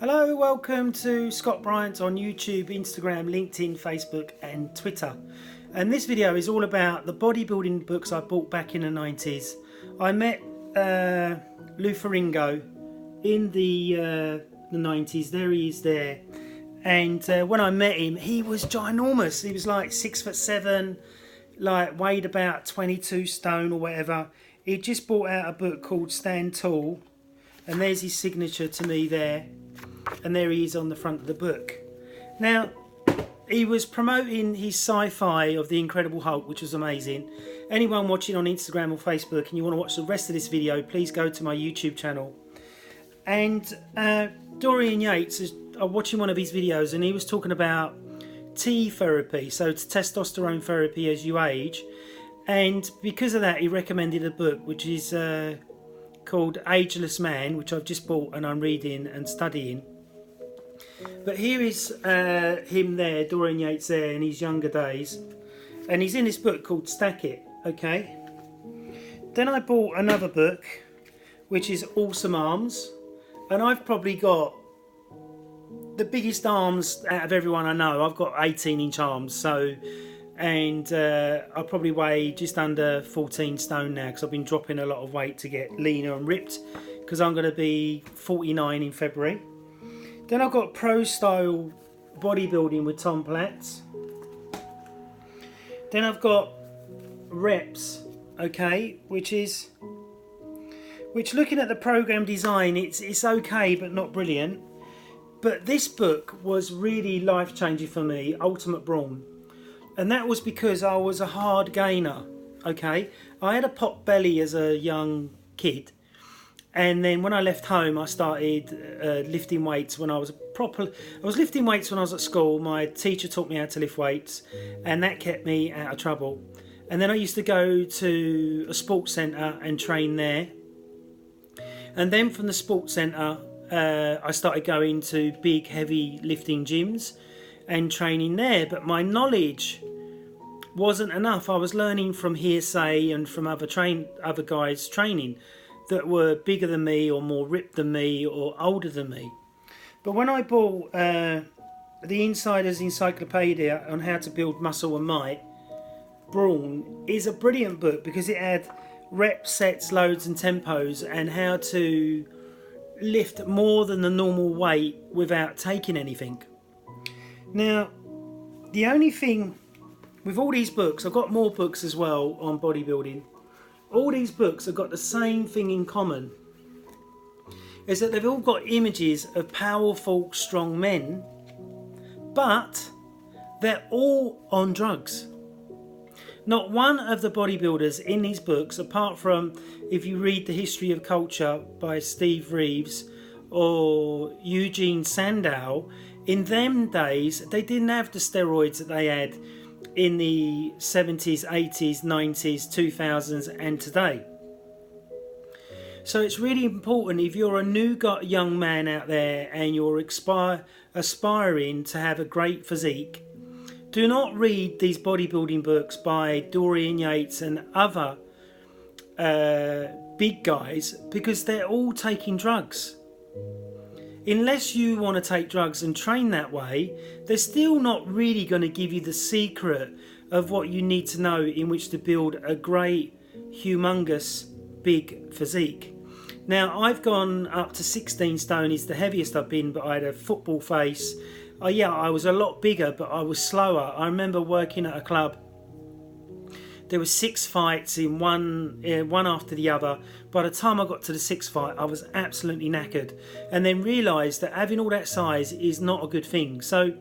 Hello, welcome to Scott Bryant on YouTube, Instagram, LinkedIn, Facebook and Twitter. And this video is all about the bodybuilding books I bought back in the 90s. I met Lou Ferrigno in the 90s. There he is there. And when I met him, he was ginormous. He was like 6'7", like weighed about 22 stone or whatever. He just brought out a book called Stand Tall. And there's his signature to me there. And there he is on the front of the book. Now, he was promoting his sci-fi of The Incredible Hulk, which was amazing. Anyone watching on Instagram or Facebook and you want to watch the rest of this video, please go to my YouTube channel. And Dorian Yates, I'm watching one of his videos and he was talking about T therapy, so it's testosterone therapy as you age. And because of that, he recommended a book which is called Ageless Man, which I've just bought and I'm reading and studying. But here is him there, Dorian Yates there in his younger days, and he's in this book called Stack It. Okay, then I bought another book which is Awesome Arms, and I've probably got the biggest arms out of everyone I know. I've got 18-inch arms, so, and I probably weigh just under 14 stone now because I've been dropping a lot of weight to get leaner and ripped because I'm going to be 49 in February. Then I've got Pro Style Bodybuilding with Tom Platz. Then I've got Reps, okay, which looking at the program design, it's okay but not brilliant. But this book was really life-changing for me, Ultimate Brawn. And that was because I was a hard gainer, okay? I had a pot belly as a young kid. And then when I left home, I started lifting weights when I was lifting weights when I was at school. My teacher taught me how to lift weights, and that kept me out of trouble. And then I used to go to a sports centre and train there. And then from the sports centre, I started going to big, heavy lifting gyms and training there. But my knowledge wasn't enough. I was learning from hearsay and from other guys training that were bigger than me or more ripped than me or older than me. But when I bought the Insider's Encyclopedia on how to build muscle and might, Brawn is a brilliant book because it had reps, sets, loads and tempos and how to lift more than the normal weight without taking anything. Now, the only thing with all these books, I've got more books as well on bodybuilding. All these books have got the same thing in common, is that they've all got images of powerful, strong men, but they're all on drugs. Not one of the bodybuilders in these books, apart from if you read The History of Culture by Steve Reeves or Eugene Sandow, in them days they didn't have the steroids that they had in the 70s, 80s, 90s, 2000s and today. So it's really important if you're a new young man out there and you're aspiring to have a great physique, do not read these bodybuilding books by Dorian Yates and other big guys because they're all taking drugs. Unless you want to take drugs and train that way, they're still not really going to give you the secret of what you need to know in which to build a great, humongous, big physique. Now, I've gone up to 16 stone, is the heaviest I've been, but I had a football face. Yeah, I was a lot bigger, but I was slower. I remember working at a club. There were 6 fights in one after the other. By the time I got to the 6th fight, I was absolutely knackered. And then realised that having all that size is not a good thing. So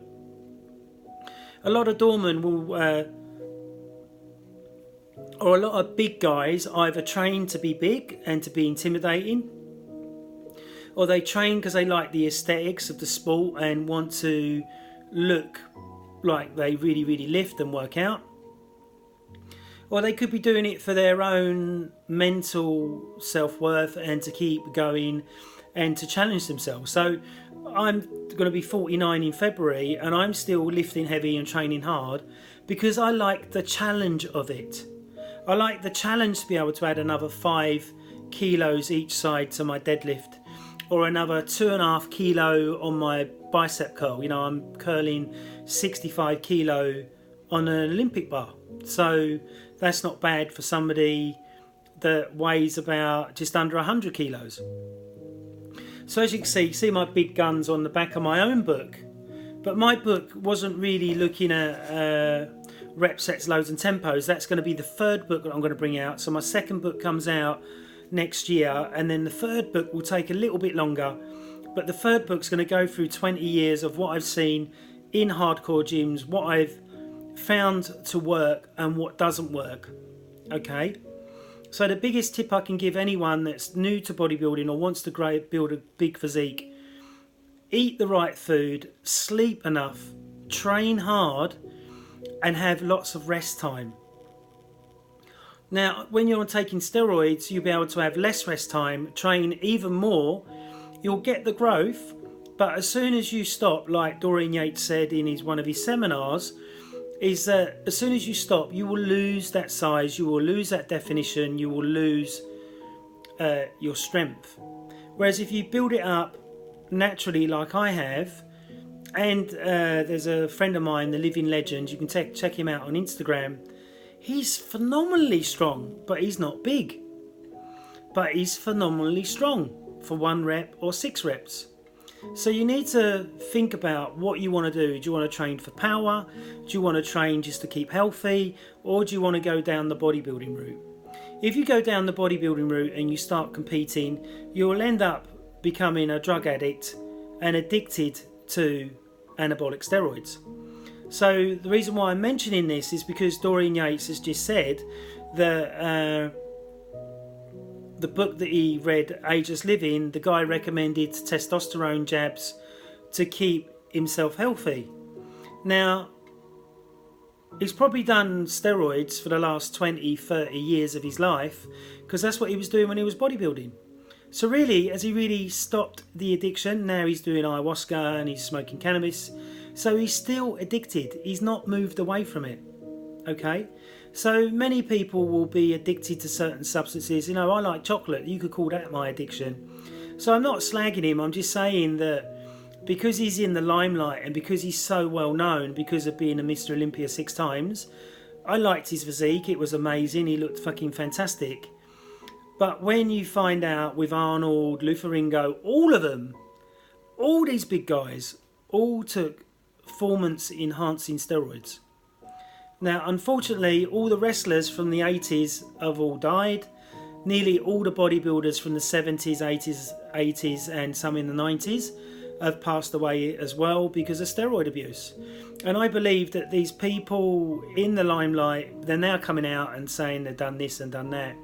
a lot of doormen will, or a lot of big guys, either train to be big and to be intimidating, or they train because they like the aesthetics of the sport and want to look like they really, really lift and work out. Or they could be doing it for their own mental self-worth and to keep going and to challenge themselves. So I'm going to be 49 in February and I'm still lifting heavy and training hard because I like the challenge of it. I like the challenge to be able to add another 5 kilos each side to my deadlift, or another 2.5 kilo on my bicep curl. You know, I'm curling 65 kilo on an Olympic bar. So that's not bad for somebody that weighs about just under 100 kilos. So as you can see my big guns on the back of my own book. But my book wasn't really looking at reps, sets, loads and tempos. That's going to be the third book that I'm going to bring out. So my second book comes out next year, and then the third book will take a little bit longer. But the third book's going to go through 20 years of what I've seen in hardcore gyms, what I've found to work and what doesn't work. Okay? So the biggest tip I can give anyone that's new to bodybuilding or wants to build a big physique: eat the right food, sleep enough, train hard, and have lots of rest time. Now, when you're taking steroids, you'll be able to have less rest time, train even more. You'll get the growth, but as soon as you stop, like Dorian Yates said in one of his seminars, is that as soon as you stop, you will lose that size, you will lose that definition, you will lose your strength. Whereas if you build it up naturally like I have, and there's a friend of mine, the Living Legend, you can check him out on Instagram. He's phenomenally strong, but he's not big. But he's phenomenally strong for 1 rep or 6 reps. So you need to think about what you want to do. Do you want to train for power? Do you want to train just to keep healthy? Or do you want to go down the bodybuilding route? If you go down the bodybuilding route and you start competing, you'll end up becoming a drug addict and addicted to anabolic steroids. So the reason why I'm mentioning this is because Dorian Yates has just said that the book that he read, Ageless Living, the guy recommended testosterone jabs to keep himself healthy. Now, he's probably done steroids for the last 20, 30 years of his life, because that's what he was doing when he was bodybuilding. So really, has he really stopped the addiction? Now he's doing ayahuasca and he's smoking cannabis. So he's still addicted. He's not moved away from it. Okay? So many people will be addicted to certain substances. You know, I like chocolate. You could call that my addiction. So I'm not slagging him. I'm just saying that because he's in the limelight and because he's so well known because of being a Mr. Olympia 6 times, I liked his physique. It was amazing. He looked fucking fantastic. But when you find out with Arnold, Lufaringo, all of them, all these big guys, all took performance enhancing steroids. Now, unfortunately, all the wrestlers from the 80s have all died. Nearly all the bodybuilders from the 70s, 80s and some in the 90s have passed away as well because of steroid abuse. And I believe that these people in the limelight, they're now coming out and saying they've done this and done that,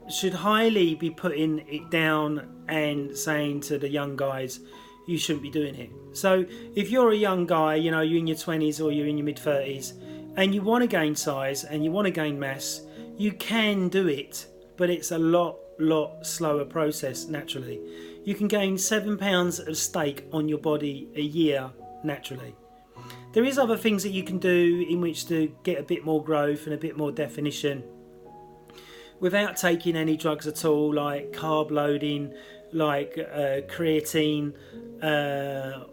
should highly be putting it down and saying to the young guys, you shouldn't be doing it. So if you're a young guy, you know, you're in your 20s or you're in your mid 30s and you want to gain size and you want to gain mass, you can do it, but it's a lot slower process naturally. You can gain 7 pounds of steak on your body a year naturally. There is other things that you can do in which to get a bit more growth and a bit more definition without taking any drugs at all, like carb loading, like creatine,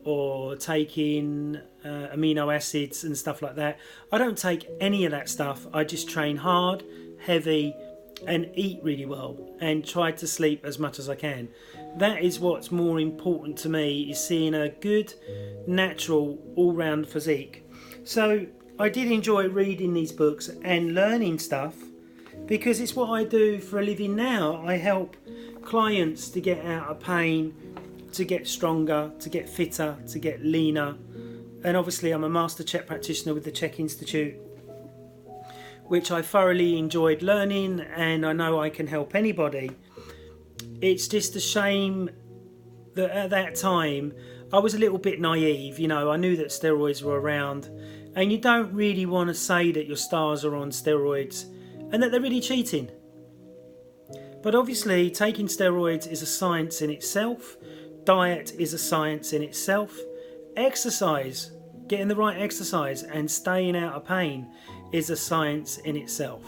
or taking amino acids and stuff like that. I don't take any of that stuff. I just train hard, heavy, and eat really well, and try to sleep as much as I can. That is what's more important to me, is seeing a good, natural, all-round physique. So I did enjoy reading these books and learning stuff, because it's what I do for a living now. I help clients to get out of pain, to get stronger, to get fitter, to get leaner. And obviously I'm a master Chek practitioner with the Chek Institute, which I thoroughly enjoyed learning, and I know I can help anybody. It's just a shame that at that time I was a little bit naive. You know, I knew that steroids were around, and you don't really want to say that your stars are on steroids and that they're really cheating. But obviously taking steroids is a science in itself. Diet is a science in itself. Exercise, getting the right exercise and staying out of pain, is a science in itself.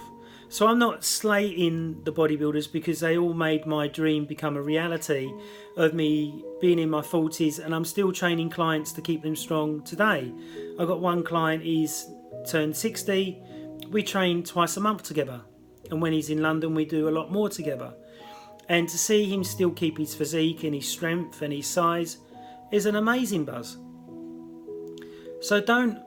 So I'm not slating the bodybuilders, because they all made my dream become a reality of me being in my 40s, and I'm still training clients to keep them strong today. I've got one client, he's turned 60. We train twice a month together, and when he's in London we do a lot more together. And to see him still keep his physique and his strength and his size is an amazing buzz. So don't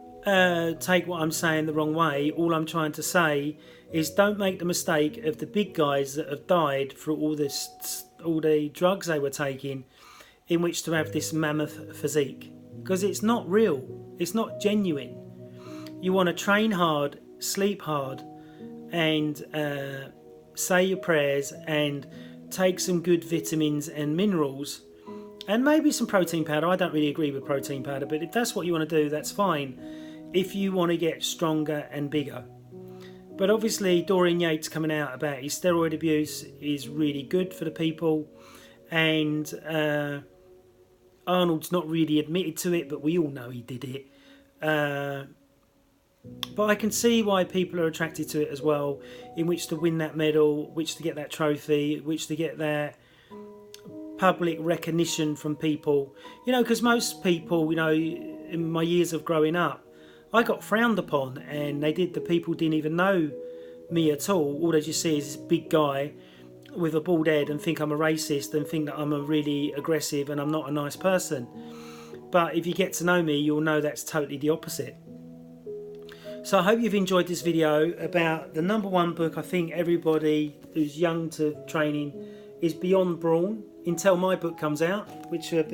take what I'm saying the wrong way. All I'm trying to say is don't make the mistake of the big guys that have died through all the drugs they were taking in which to have this mammoth physique, because it's not real, it's not genuine. You want to train hard, sleep hard, and say your prayers, and take some good vitamins and minerals, and maybe some protein powder. I don't really agree with protein powder, but if that's what you want to do, that's fine, if you want to get stronger and bigger. But obviously Dorian Yates coming out about his steroid abuse is really good for the people, and Arnold's not really admitted to it, but we all know he did it. But I can see why people are attracted to it as well, in which to win that medal, which to get that trophy, which to get that public recognition from people. You know, because most people, you know, in my years of growing up, I got frowned upon, and the people didn't even know me at all. All they just see is this big guy with a bald head and think I'm a racist and think that I'm a really aggressive and I'm not a nice person. But if you get to know me, you'll know that's totally the opposite. So I hope you've enjoyed this video about the #1 book I think everybody who's young to training is Beyond Brawn, until my book comes out, which will be